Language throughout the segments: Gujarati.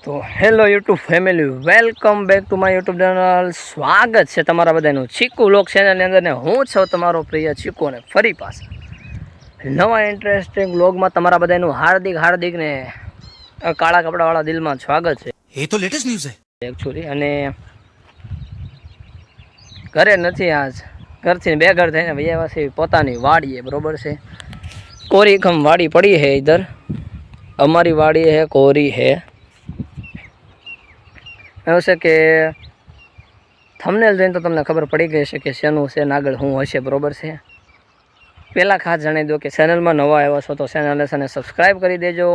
તો hello YouTube family, welcome back to my YouTube channel. સ્વાગત છે તમારા બધાનું ચીકુ લોક ચેનલની અંદર ને હું છું તમારો પ્રિય ચીકુ અને ફરી પાછા નવા ઇન્ટરેસ્ટિંગ વ્લોગમાં તમારા બધાનું હાર્દિક ને કાળા કપડાવાળા દિલમાં સ્વાગત છે. એ તો લેટેસ્ટ ન્યૂઝ છે એકચ્યુઅલી. અને ઘરે નથી, આજ ઘરથી બેઘર થઈને ભાઈ પોતાની વાડીએ, બરોબર છે. કોરી ખમ વાડી પડી હે ઇધર, અમારી વાડી હે કોરી હે. એવું છે કે થંબનેલ જોઈને તો તમને ખબર પડી ગઈ છે કે શેનું છે ને આગળ શું હશે, બરોબર છે. પહેલાં ખાસ જણાવી દો કે ચેનલમાં નવા આવ્યા છો તો ચેનલને સબસ્ક્રાઈબ કરી દેજો.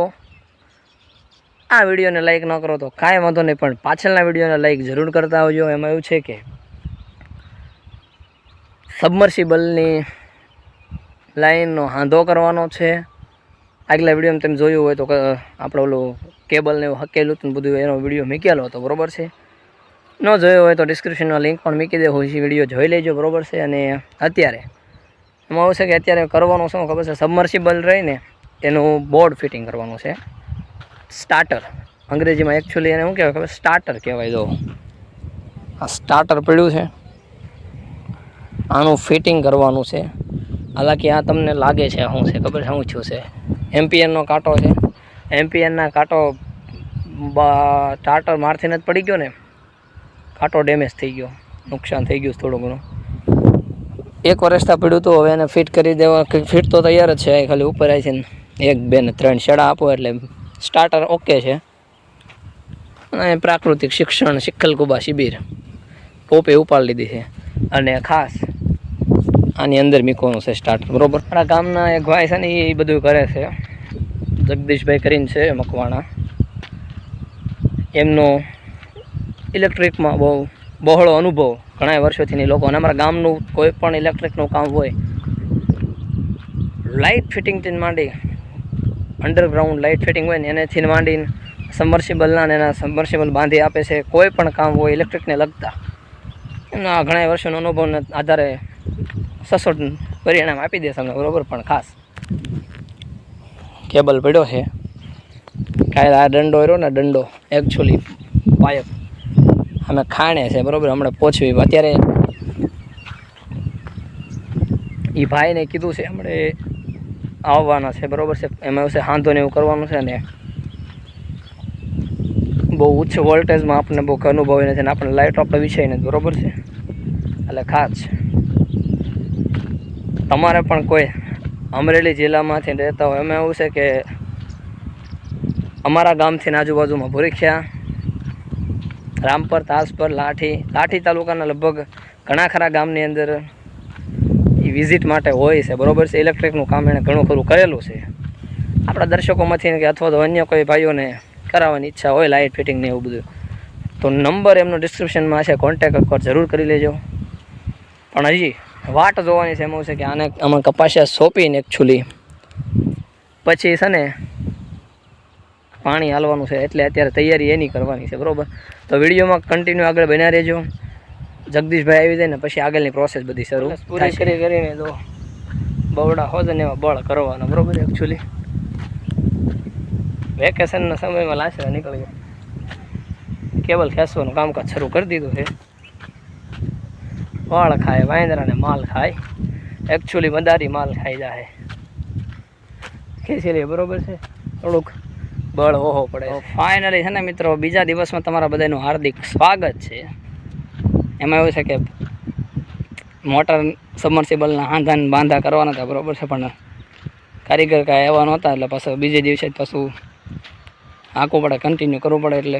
આ વિડીયોને લાઇક ન કરો તો કાંઈ વાંધો નહીં, પણ પાછળના વિડીયોને લાઇક જરૂર કરતા આવજો. એમાં એવું છે કે સબમર્સિબલની લાઈનનો હાંધો કરવાનો છે. આગલા વિડીયોમાં તમે જોયું હોય તો આપણે ઓલું કેબલને એવું હકેલું હતું બધું, એનો વિડીયો મૂકેલો હતો, બરોબર છે. ન જોયો હોય તો ડિસ્ક્રિપ્શનમાં લિંક પણ મૂકી દેવું, એ વિડીયો જોઈ લેજો, બરોબર છે. અને અત્યારે એમાં એવું છે કે અત્યારે કરવાનું શું ખબર છે, સબમર્સિબલ રહીને એનું બોર્ડ ફિટિંગ કરવાનું છે. સ્ટાર્ટર અંગ્રેજીમાં એકચ્યુઅલી એને શું કહેવાય ખબર, સ્ટાર્ટર કહેવાય. જો આ સ્ટાર્ટર પડ્યું છે, આનું ફિટિંગ કરવાનું છે. હાલાકી આ તમને લાગે છે શું છે ખબર છે, શું થયું છે, એમપીએનનો કાંટો છે. એમપીએનના કાંટો સ્ટાર્ટર મારથી જ પડી ગયો ને, કાંટો ડેમેજ થઈ ગયો, નુકસાન થઈ ગયું થોડું ઘણું. 1 વર્ષથી પડ્યું હતું, હવે એને ફિટ કરી દેવા. ફિટ તો તૈયાર જ છે, ખાલી ઉપર આવી છે ને 1 2 ને 3 શેડા આપો એટલે સ્ટાર્ટર ઓકે છે. અને પ્રાકૃતિક શિક્ષણ શિખલકુબા શિબિર ટોપે ઉપાડી લીધી છે. અને ખાસ આની અંદર મૂકવાનું છે સ્ટાર્ટર, બરોબર. મારા ગામના એક ભાઈ છે ને એ બધું કરે છે, જગદીશભાઈ કરીને છે મકવાણા. એમનો ઇલેક્ટ્રિકમાં બહુ બહોળો અનુભવ ઘણા વર્ષોથી લોકો. અને અમારા ગામનું કોઈ પણ ઇલેક્ટ્રિકનું કામ હોય, લાઇટ ફિટિંગથી માંડી અંડરગ્રાઉન્ડ લાઇટ ફિટિંગ હોય ને એનેથી માંડીને સબમર્સિબલના ને એના સબમર્સિબલ બાંધી આપે છે. કોઈ પણ કામ હોય ઇલેક્ટ્રિકને લગતા, એમના ઘણા વર્ષોનો અનુભવના આધારે સચોટ પરિણામ આપી દે તમને, બરોબર. પણ ખાસ કેબલ પડ્યો છે, કાલે આ દંડો રહ્યો ને, દંડો એકચ્યુઅલી પાઇપ અમે ખાણે છે, બરોબર. હમણાં પહોંચવી અત્યારે એ ભાઈને કીધું છે હમણે આવવાના છે, બરોબર છે. એમાં એવું છે હાંધો ને એવું કરવાનું છે ને બહુ ઉચ્ચ વોલ્ટેજમાં આપણને બહુ અનુભવી નથી ને આપણે લાઇટ આપણે વિષય નથી, બરોબર છે. એટલે ખાસ તમારે પણ કોઈ અમરેલી જિલ્લામાંથી રહેતા હોય, એમાં એવું છે કે અમારા ગામથી આજુબાજુમાં ભૂરીખ્યા, રામપર, તાસપર, લાઠી તાલુકાના લગભગ ઘણા ખરા ગામની અંદર એ વિઝિટ માટે હોય છે, બરોબર છે. ઇલેક્ટ્રિકનું કામ એણે ઘણું ખરું કરેલું છે. આપણા દર્શકોમાંથી કે અથવા તો અન્ય કોઈ ભાઈઓને કરાવવાની ઈચ્છા હોય લાઇટ ફિટિંગ ને એવું બધું, તો નંબર એમનો ડિસ્ક્રિપ્શનમાં છે, કોન્ટેક એકવાર જરૂર કરી લેજો. પણ હજી વાટ જોવાની છે. એમાં છે કે આને આમાં કપાસિયા સોંપીને એકચ્યુઅલી પછી છે ને પાણી હાલવાનું છે, એટલે અત્યારે તૈયારી એની કરવાની છે, બરોબર. તો વિડીયોમાં કન્ટિન્યુ આગળ બન્યા રહેજો. જગદીશભાઈ આવી જાય ને પછી આગળની પ્રોસેસ બધી શરૂ પૂરી કરીને તો બવડા હોત ને એવા બળ કરવાના, બરોબર. એકચ્યુઅલી વેકેશનના સમયમાં લાસરા નીકળી ગયા, કેબલ ખેંચવાનું કામકાજ શરૂ કરી દીધું છે. વાળ ખાય વાંદરાને માલ ખાય, એકચ્યુઅલી મદારી માલ ખાઈ જાય, ખેંચી લે, બરોબર છે. થોડુંક બળ ઓહો પડે. ફાઇનલી છે ને મિત્રો, બીજા દિવસમાં તમારા બધાનું હાર્દિક સ્વાગત છે. એમાં એવું છે કે મોટર સબમર્સિબલના હાંધા બાંધા કરવાના હતા, બરોબર છે. પણ કારીગર કાંઈ એવા નહોતા, એટલે પાછું બીજે દિવસે જ પાછું આંકવું પડે, કન્ટિન્યુ કરવું પડે. એટલે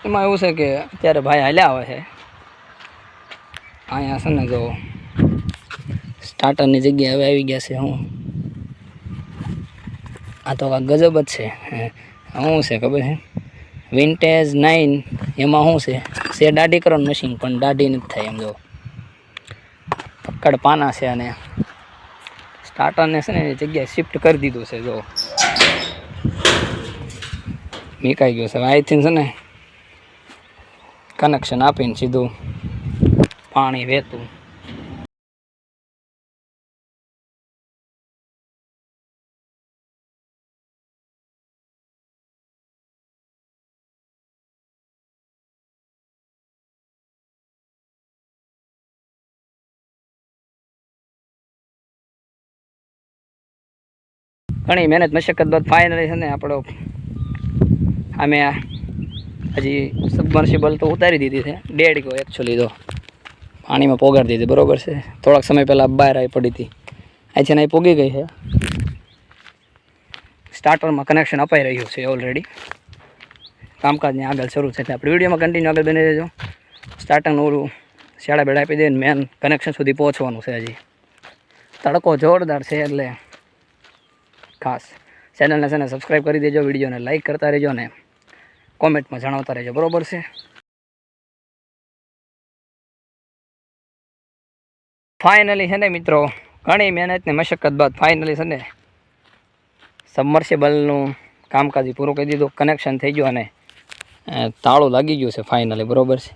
એમાં એવું છે કે અત્યારે ભાઈ હાલ્યા આવે છે અહીંયા છે ને, જો સ્ટાર્ટરની જગ્યાએ હવે આવી ગયા છે. હું આ તો કાંઈક ગજબ જ છે. શું છે ખબર છે, વિન્ટેજ 9 એમાં શું છે દાઢી કરવાનું મશીન, પણ દાઢી નથી થાય. એમ જો પક્કડ પાના છે અને સ્ટાર્ટરને છે ને એની જગ્યાએ શિફ્ટ કરી દીધું છે. જો મીકાઈ ગયું છે. અહીંથી છે ને કનેક્શન આપીને સીધું પાણી વહેતું ઘણી મહેનત મશક્કત બાદ ફાઇનલી છે ને આપણો અમે હજી સબમર્સિબલ તો ઉતારી દીધી છે, 1.5 ગયો એકચ્યુઅલી તો પાણીમાં પોગાડી દીધી, બરોબર છે. થોડાક સમય પહેલાં બહાર આવી પડી હતી, અહીંથી અહીં પોગી ગઈ છે. સ્ટાર્ટરમાં કનેક્શન અપાઈ રહ્યું છે ઓલરેડી, કામકાજની આગળ શરૂ છે. એટલે આપણે વિડીયોમાં કન્ટિન્યુ આગળ બની રહેજો. સ્ટાર્ટરનું ઓલું શેડા બેડા આપી દઈને મેન કનેક્શન સુધી પહોંચવાનું છે. હજી તડકો જોરદાર છે એટલે ખાસ ચેનલને છે ને સબસ્ક્રાઈબ કરી દેજો, વિડીયોને લાઇક કરતા રહેજો ને કોમેન્ટમાં જણાવતા રહેજો, બરોબર છે. ફાઇનલી છે ને મિત્રો, ઘણી મહેનત ને મશક્કત બાદ ફાઇનલી છે ને સબમર્સિબલનું કામકાજ પૂરું કરી દીધું, કનેક્શન થઈ ગયું અને તાળું લાગી ગયું છે ફાઇનલી, બરોબર છે.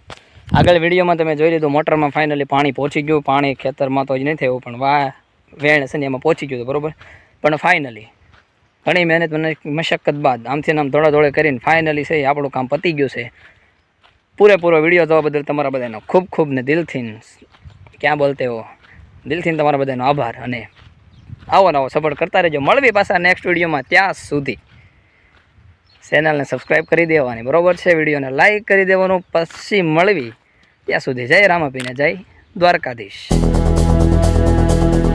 આગળ વિડીયોમાં તમે જોઈ લીધું, મોટરમાં ફાઇનલી પાણી પહોંચી ગયું. પાણી ખેતરમાં તો જ નહીં થયું, પણ વેણ છે ને એમાં પહોંચી ગયું, બરોબર. પણ ફાઇનલી ઘણી મહેનત મશક્કત બાદ આમથી આમ દોડા કરીને ફાઇનલી છે આપણું કામ પતી ગયું છે. પૂરેપૂરો વિડીયો જોવા બદલ તમારા બધાનો ખૂબ ખૂબ ને દિલથી ક્યાં બોલતે હો, દિલથી તમારા બધાનો આભાર. અને આવો નવો સપોર્ટ કરતા રહેજો. મળવી પાછા નેક્સ્ટ વિડીયોમાં. ત્યાં સુધી ચેનલને સબસ્ક્રાઈબ કરી દેવાની, બરોબર છે. વિડીયોને લાઇક કરી દેવાનું. પછી મળવી ત્યાં સુધી જય રામાપીને, જય દ્વારકાધીશ.